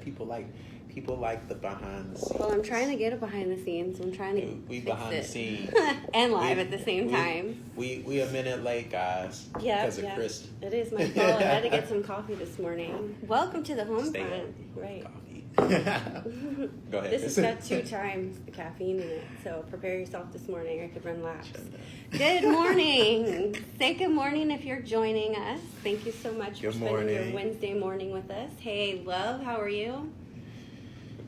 People like the behind the scenes. Well, I'm trying to get it behind the scenes. I'm trying to we fix behind it. the scenes and live at the same time. We a minute late, guys. Yeah, because of Chris. It is my fault. I had to get some coffee this morning. Welcome to the home Stay front. up. Right. Coffee. Go ahead. This has got 2 times the caffeine in it, so prepare yourself this morning or you could run laps. Good morning. Say good morning if you're joining us. Thank you so much for spending your Wednesday morning with us. Hey, love, how are you?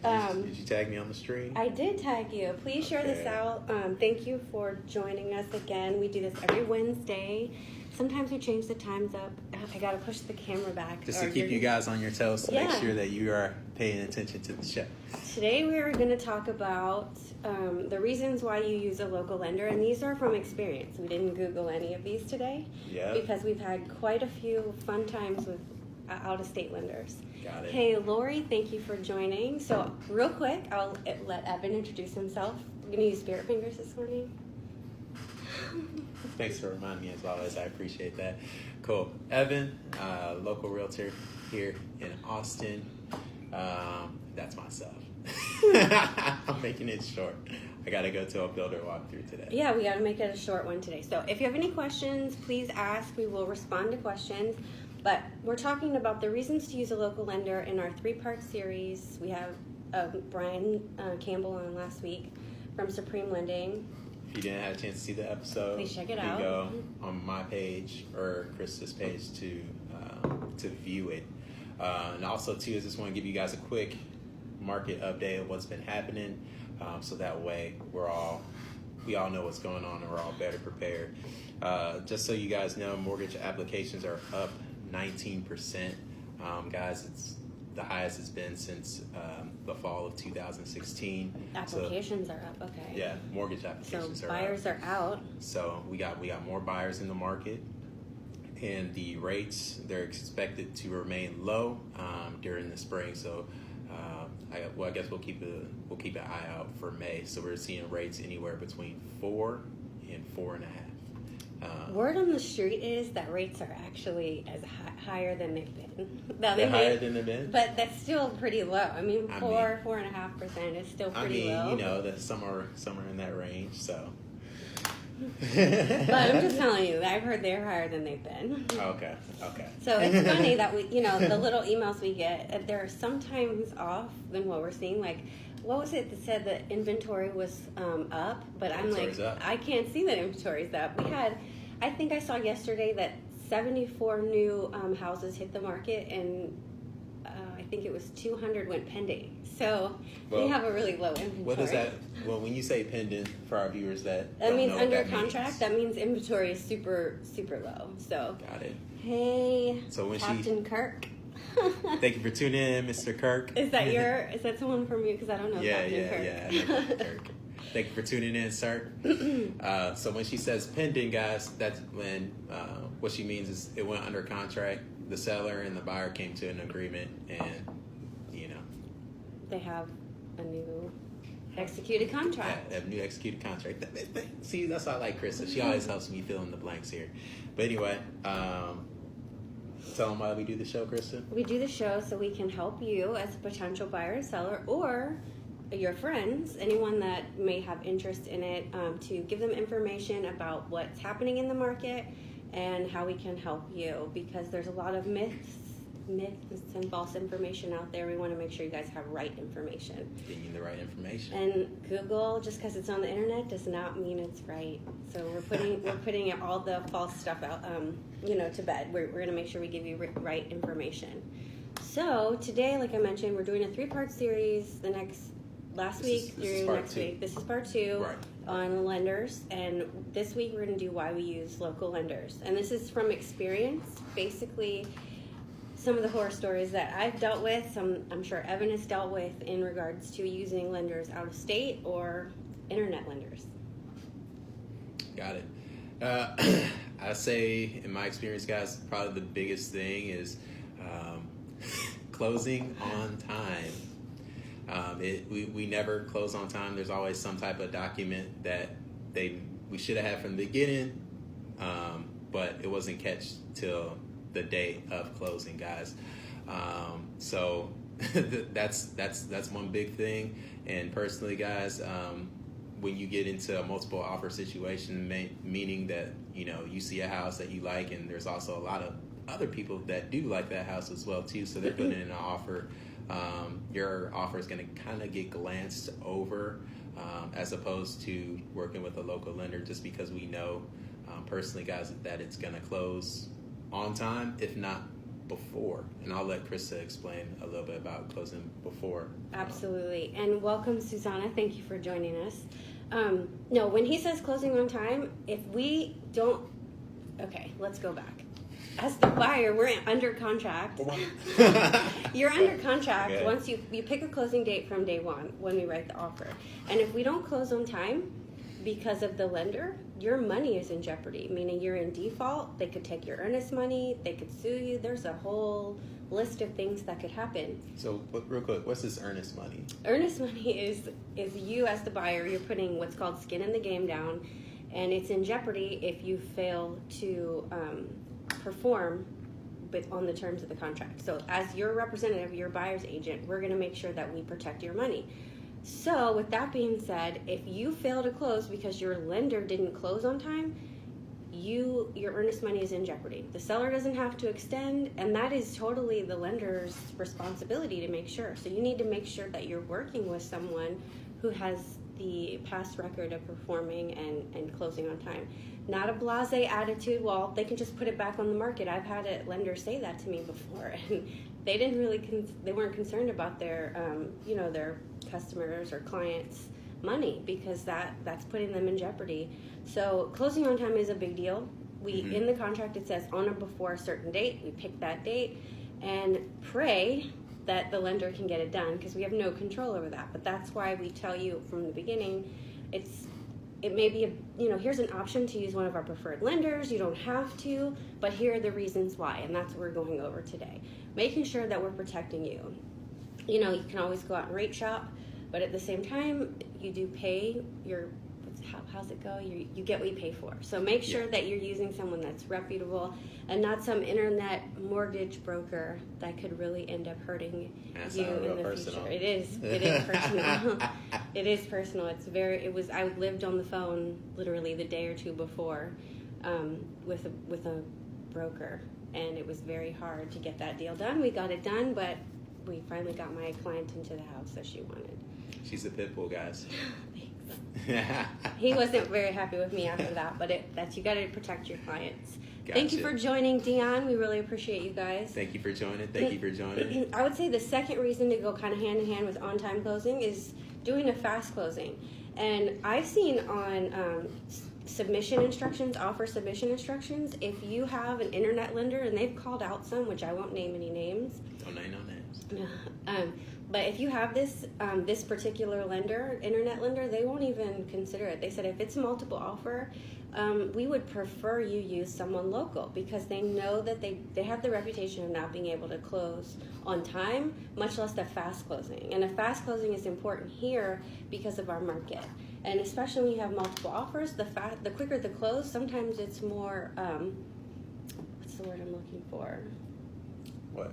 Did you tag me on the stream? I did tag you. Please share this out. Thank you for joining us again. We do this every Wednesday. Sometimes we change the times up. I gotta push the camera back. Just to keep you guys on your toes to make sure that you are paying attention to the show. Today we are going to talk about the reasons why you use a local lender, and these are from experience. We didn't Google any of these today because we've had quite a few fun times with out-of-state lenders. Got it. Hey, Lori, thank you for joining. So real quick, I'll let Evan introduce himself. I'm going to use spirit fingers this morning. Thanks for reminding me as always. I appreciate that. Cool. Evan, local realtor here in Austin. That's myself. I'm making it short. I got to go to a builder walkthrough today. Yeah, we got to make it a short one today. So if you have any questions, please ask. We will respond to questions. But we're talking about the reasons to use a local lender in our 3-part series. We have Brian Campbell on last week from Supreme Lending. If you didn't have a chance to see the episode, please check it out. You go on my page or Chris's page to view it. And also, too, I just want to give you guys a quick market update of what's been happening, so that way we all know what's going on and we're all better prepared. Just so you guys know, mortgage applications are up 19%. Guys, it's the highest it's been since the fall of 2016. Applications are up, okay. Yeah, mortgage applications are up. Buyers are out. So we got more buyers in the market, and the rates, they're expected to remain low during the spring. So I guess we'll keep an eye out for May. So we're seeing rates anywhere between 4 and 4.5. Word on the street is that rates are actually higher than they've been. They're higher than they've been? But that's still pretty low. I mean, 4.5% is still pretty low. You know, that some are in that range, so. But I'm just telling you, I've heard they're higher than they've been. Okay. So it's funny that the little emails we get, they're sometimes off than what we're seeing. Like, what was it that said that inventory was up? But I'm like, I can't see that inventory's up. I think I saw yesterday that 74 new houses hit the market, and I think it was 200 went pending. So we have a really low inventory. What is that? Well, when you say pending, for our viewers that means under contract. That means inventory is super, super low. So got it. Hey, so Captain Kirk. Thank you for tuning in, Mr. Kirk. Is that someone from you? Because I don't know Captain Kirk. Yeah, I know Captain Kirk. Thank you for tuning in, sir. So when she says pending, guys, that's when what she means is it went under contract. The seller and the buyer came to an agreement, and they have a new executed contract. Yeah, a new executed contract. See, that's why I like Krista. She always helps me fill in the blanks here. But anyway, tell them why we do the show, Krista. We do the show so we can help you as a potential buyer or seller, or your friends, anyone that may have interest in it, to give them information about what's happening in the market and how we can help you, because there's a lot of myths and false information out there. We want to make sure you guys have right information. Getting you the right information. And Google, just because it's on the internet, does not mean it's right. So we're putting all the false stuff out, to bed. We're going to make sure we give you right information. So today, like I mentioned, we're doing a 3-part series. Last week through next week. This is part 2 on lenders, and this week we're going to do why we use local lenders. And this is from experience, basically. Some of the horror stories that I've dealt with, I'm sure Evan has dealt with in regards to using lenders out of state or internet lenders. Got it. I say, in my experience, guys, probably the biggest thing is closing on time. We never close on time. There's always some type of document that we should have had from the beginning, but it wasn't catched till the day of closing, guys. So that's one big thing. And personally, guys, when you get into a multiple offer situation, meaning that you see a house that you like, and there's also a lot of other people that do like that house as well too, so they're putting in an offer. Your offer is going to kind of get glanced over, as opposed to working with a local lender, just because we know personally, guys, that it's going to close on time, if not before. And I'll let Krista explain a little bit about closing before. Absolutely. And welcome, Susanna. Thank you for joining us. No, when he says closing on time, if we don't, okay, let's go back. As the buyer, we're under contract. You're under contract Okay. once you pick a closing date from day one when we write the offer. And if we don't close on time because of the lender, your money is in jeopardy, meaning you're in default. They could take your earnest money. They could sue you. There's a whole list of things that could happen. So, real quick, what's this earnest money? Earnest money is you as the buyer, you're putting what's called skin in the game down, and it's in jeopardy if you fail to perform but on the terms of the contract. So as your representative, your buyer's agent, we're going to make sure that we protect your money. So with that being said, if you fail to close because your lender didn't close on time, your earnest money is in jeopardy. The seller doesn't have to extend, and that is totally the lender's responsibility to make sure. So you need to make sure that you're working with someone who has the past record of performing and closing on time. Not a blasé attitude, well, they can just put it back on the market. I've had a lender say that to me before, and they didn't really, they weren't concerned about their, their customers or clients' money, because that's putting them in jeopardy. So closing on time is a big deal. In the contract it says on or before a certain date. We pick that date and pray that the lender can get it done, because we have no control over that. But that's why we tell you from the beginning, it may be here's an option to use one of our preferred lenders. You don't have to, but here are the reasons why, and that's what we're going over today. Making sure that we're protecting you. You can always go out and rate shop, but at the same time, you do pay your, how's it go? You get what you pay for. So make sure that you're using someone that's reputable and not some internet mortgage broker that could really end up hurting you in the future. It is personal. It is personal. I lived on the phone literally the day or two before with a broker, and it was very hard to get that deal done. We got it done, but we finally got my client into the house that she wanted. She's a pit bull, guys. He wasn't very happy with me after that, but you got to protect your clients. Gotcha. Thank you for joining, Dion. We really appreciate you guys. Thank you for joining. I would say the second reason to go kind of hand in hand with on-time closing is doing a fast closing. And I've seen on submission instructions, offer submission instructions, if you have an internet lender, and they've called out some, which I won't name any names. Don't name no names. But if you have this particular lender, internet lender, they won't even consider it. They said if it's a multiple offer, we would prefer you use someone local, because they know that they have the reputation of not being able to close on time, much less the fast closing. And a fast closing is important here because of our market. And especially when you have multiple offers, the quicker the close, sometimes it's more, what's the word I'm looking for? What?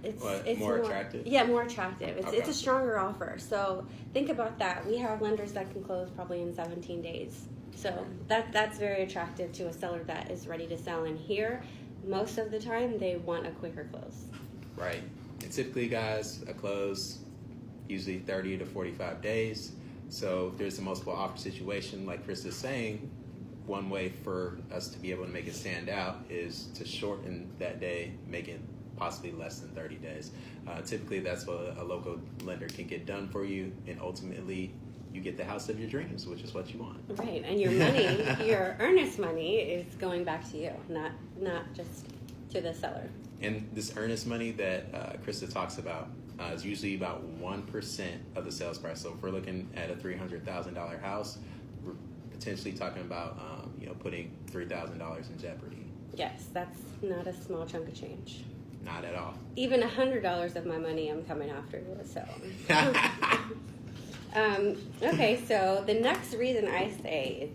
It's more attractive? Yeah, more attractive. It's Okay. a stronger offer. So think about that. We have lenders that can close probably in 17 days. So that's very attractive to a seller that is ready to sell. And here, most of the time, they want a quicker close. Right. And typically, guys, a close usually 30 to 45 days. So if there's a multiple offer situation, like Chris is saying, one way for us to be able to make it stand out is to shorten that day, make it possibly less than 30 days. Typically, that's what a local lender can get done for you, and ultimately, you get the house of your dreams, which is what you want. Right, and your money, your earnest money, is going back to you, not just to the seller. And this earnest money that Krista talks about is usually about 1% of the sales price. So if we're looking at a $300,000 house, we're potentially talking about putting $3,000 in jeopardy. Yes, that's not a small chunk of change. Not at all. Even $100 of my money, I'm coming after you. So, okay. So the next reason I say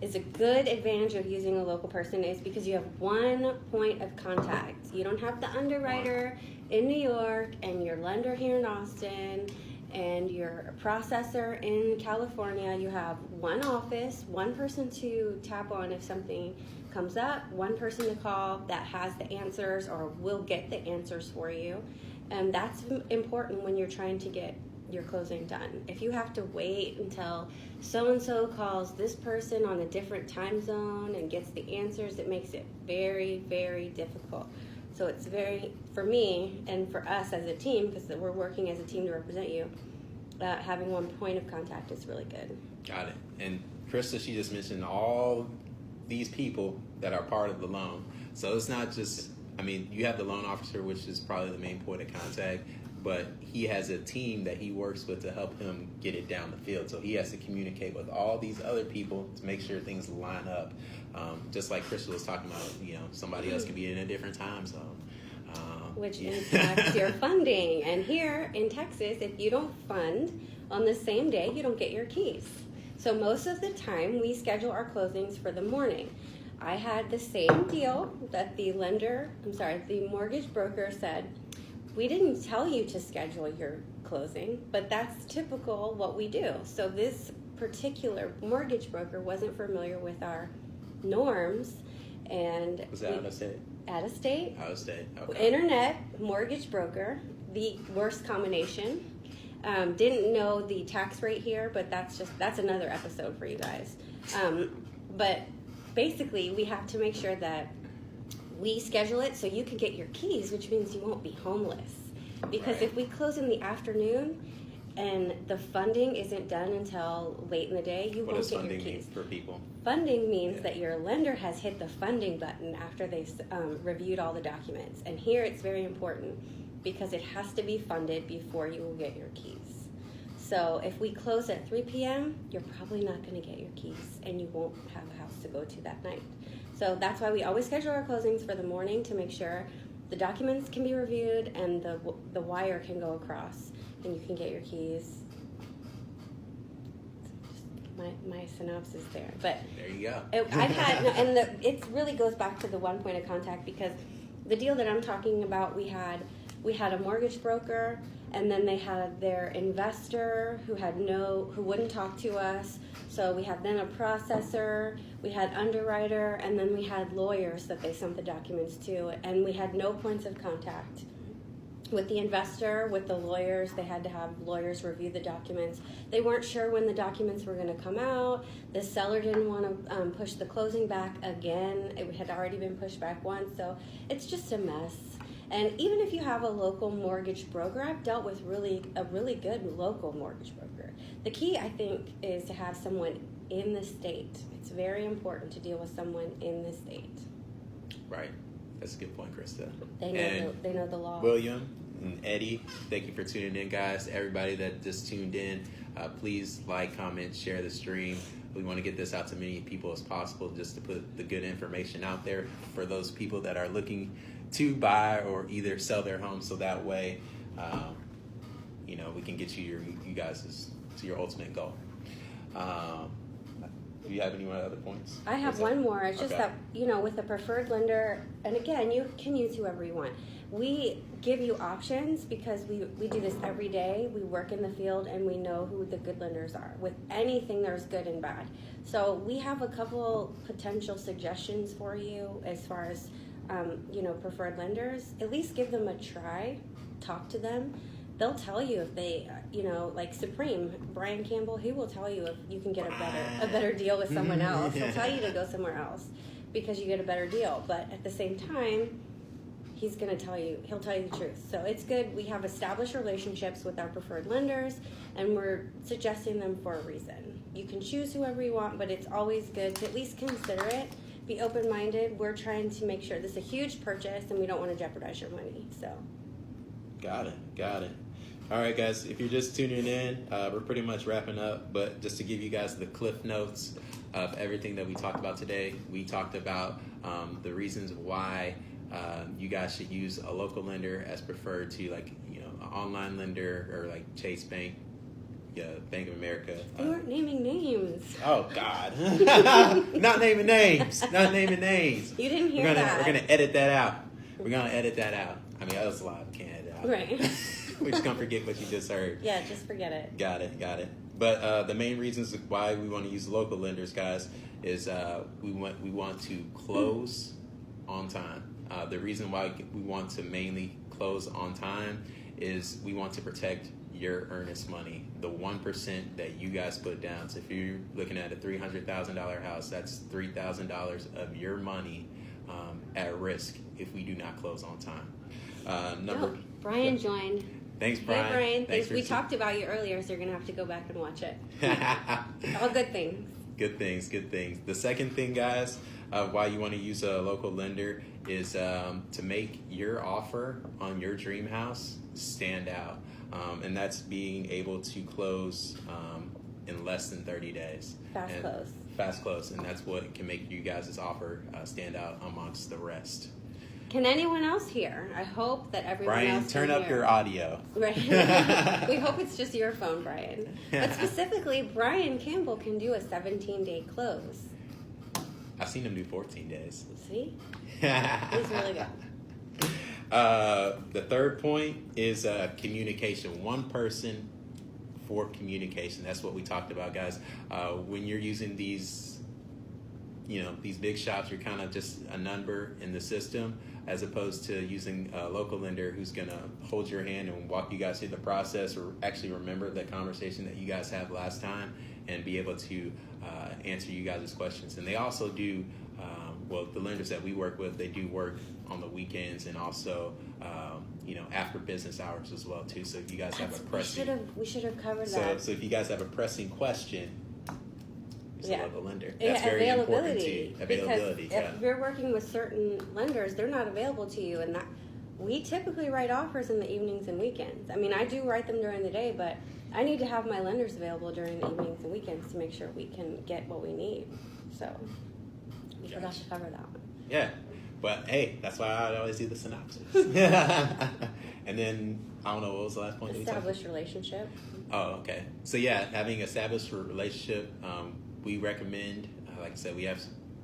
is a good advantage of using a local person is because you have one point of contact. You don't have the underwriter. in New York and your lender here in Austin and your processor in California, you have one office, one person to tap on if something comes up, one person to call that has the answers or will get the answers for you. And that's important when you're trying to get your closing done. If you have to wait until so-and-so calls this person on a different time zone and gets the answers, it makes it very, very difficult. So it's very, for me and for us as a team, because we're working as a team to represent you, having one point of contact is really good. Got it. And Krista, she just mentioned all these people that are part of the loan. So it's not just, I mean, you have the loan officer, which is probably the main point of contact, but he has a team that he works with to help him get it down the field. So he has to communicate with all these other people to make sure things line up. Just like Crystal was talking about, you know, somebody else could be in a different time zone. Which impacts your funding. And here in Texas, if you don't fund on the same day, you don't get your keys. So most of the time, we schedule our closings for the morning. I had the same deal that the mortgage broker said, we didn't tell you to schedule your closing, but that's typical what we do. So this particular mortgage broker wasn't familiar with our norms. And was that out of state? Out of state. Out of state. Okay. Internet mortgage broker, the worst combination. Didn't know the tax rate here, but that's another episode for you guys. But basically, we have to make sure that we schedule it so you can get your keys, which means you won't be homeless. Because Right. if we close in the afternoon and the funding isn't done until late in the day, you What won't does get your funding mean keys. for people? Funding means that your lender has hit the funding button after they've reviewed all the documents. And here it's very important because it has to be funded before you will get your keys. So if we close at 3 p.m., you're probably not going to get your keys and you won't have a house to go to that night. So that's why we always schedule our closings for the morning to make sure the documents can be reviewed and the wire can go across and you can get your keys. My synopsis there, but There you go. I've had, and it really goes back to the one point of contact because the deal that I'm talking about, we had a mortgage broker, and then they had their investor who wouldn't talk to us. So we had then a processor, we had underwriter, and then we had lawyers that they sent the documents to, and we had no points of contact. With the investor, with the lawyers, they had to have lawyers review the documents. They weren't sure when the documents were going to come out. The seller didn't want to push the closing back again. It had already been pushed back once, so it's just a mess. And even if you have a local mortgage broker, I've dealt with a really good local mortgage broker. The key, I think, is to have someone in the state. It's very important to deal with someone in the state. Right. That's a good point, Krista. They know the law. William and Eddie, thank you for tuning in, guys. Everybody that just tuned in, please like, comment, share the stream. We want to get this out to many people as possible just to put the good information out there for those people that are looking to buy or either sell their home, so that way, we can get you guys to your ultimate goal. Do you have any other points? I have one more. It's just Okay. that, with a preferred lender, and again, you can use whoever you want. We give you options because we do this every day. We work in the field and we know who the good lenders are. With anything, there's good and bad. So we have a couple potential suggestions for you as far as, preferred lenders. At least give them a try. Talk to them. They'll tell you if they, like Supreme, Brian Campbell, he will tell you if you can get a better deal with someone else. He'll tell you to go somewhere else because you get a better deal. But at the same time, he'll tell you the truth. So it's good. We have established relationships with our preferred lenders, and we're suggesting them for a reason. You can choose whoever you want, but it's always good to at least consider it. Be open-minded. We're trying to make sure this is a huge purchase, and we don't want to jeopardize your money. So. Got it. All right, guys, if you're just tuning in, we're pretty much wrapping up, but just to give you guys the cliff notes of everything that we talked about today, we talked about the reasons why you guys should use a local lender as preferred to an online lender or like Chase Bank, Bank of America. We weren't naming names. Oh, God. Not naming names. You didn't hear that. We're going to edit that out. I mean, that was live. Can't edit out. Right. We're just gonna forget what you just heard. Yeah, just forget it. Got it. But the main reasons why we want to use local lenders, guys, is we want to close on time. The reason why we want to mainly close on time is we want to protect your earnest money, the 1% that you guys put down. So if you're looking at a $300,000 house, that's $3,000 of your money at risk if we do not close on time. Brian joined. Thanks, Brian. Hey, Brian. Thanks We talked about you earlier, so you're going to have to go back and watch it. All good things. Good things. The second thing, guys, why you want to use a local lender is to make your offer on your dream house stand out. And that's being able to close in less than 30 days. Fast close. And that's what can make you guys' offer stand out amongst the rest. Can anyone else hear? I hope that everyone else Brian, can turn up hear. your audio. Right. We hope it's just your phone, Brian. But specifically, Brian Campbell can do a 17-day close. I've seen him do 14 days. See? He's really good. The third point is communication. One person for communication. That's what we talked about, guys. When you're using these big shops, you're kind of just a number in the system, as opposed to using a local lender who's going to hold your hand and walk you guys through the process, or actually remember the conversation that you guys had last time and be able to answer you guys' questions. And they also do, the lenders that we work with, they do work on the weekends and also, after business hours as well too. So if you guys have a pressing, we should have covered that. So if you guys have a pressing question, it's a local lender. Yeah, That's very important too. Availability. Because if you're working with certain lenders, they're not available to you, and we typically write offers in the evenings and weekends. I mean, I do write them during the day, but I need to have my lenders available during the evenings and weekends to make sure we can get what we need. So we forgot to cover that one. Yeah, but hey, that's why I always do the synopsis. And then I don't know, what was the last point? Established relationship. Oh, okay. So yeah, having established a relationship, we recommend, like I said, we have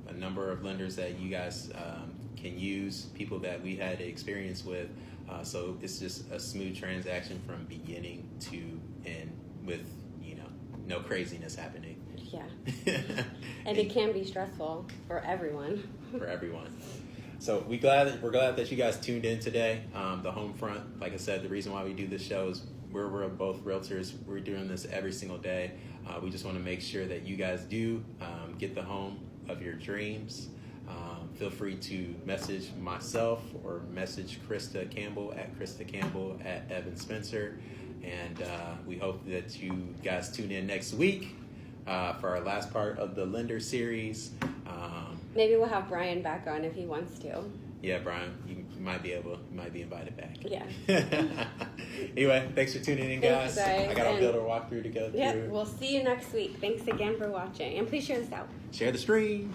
a number of lenders that you guys can use, people that we had experience with. So it's just a smooth transaction from beginning to end with, no craziness happening. Yeah. And it can be stressful for everyone. So we're glad that you guys tuned in today. The home front, like I said, the reason why we do this show is we're both realtors. We're doing this every single day. We just want to make sure that you guys do get the home of your dreams. Feel free to message myself or message Krista Campbell at Evan Spencer. And we hope that you guys tune in next week for our last part of the lender series. Maybe we'll have Brian back on if he wants to. Yeah, Brian, you might be invited back. Yeah. Anyway, thanks for tuning in, guys. Thanks, I got a builder walkthrough to go through. Yeah, we'll see you next week. Thanks again for watching. And please share this out. Share the stream.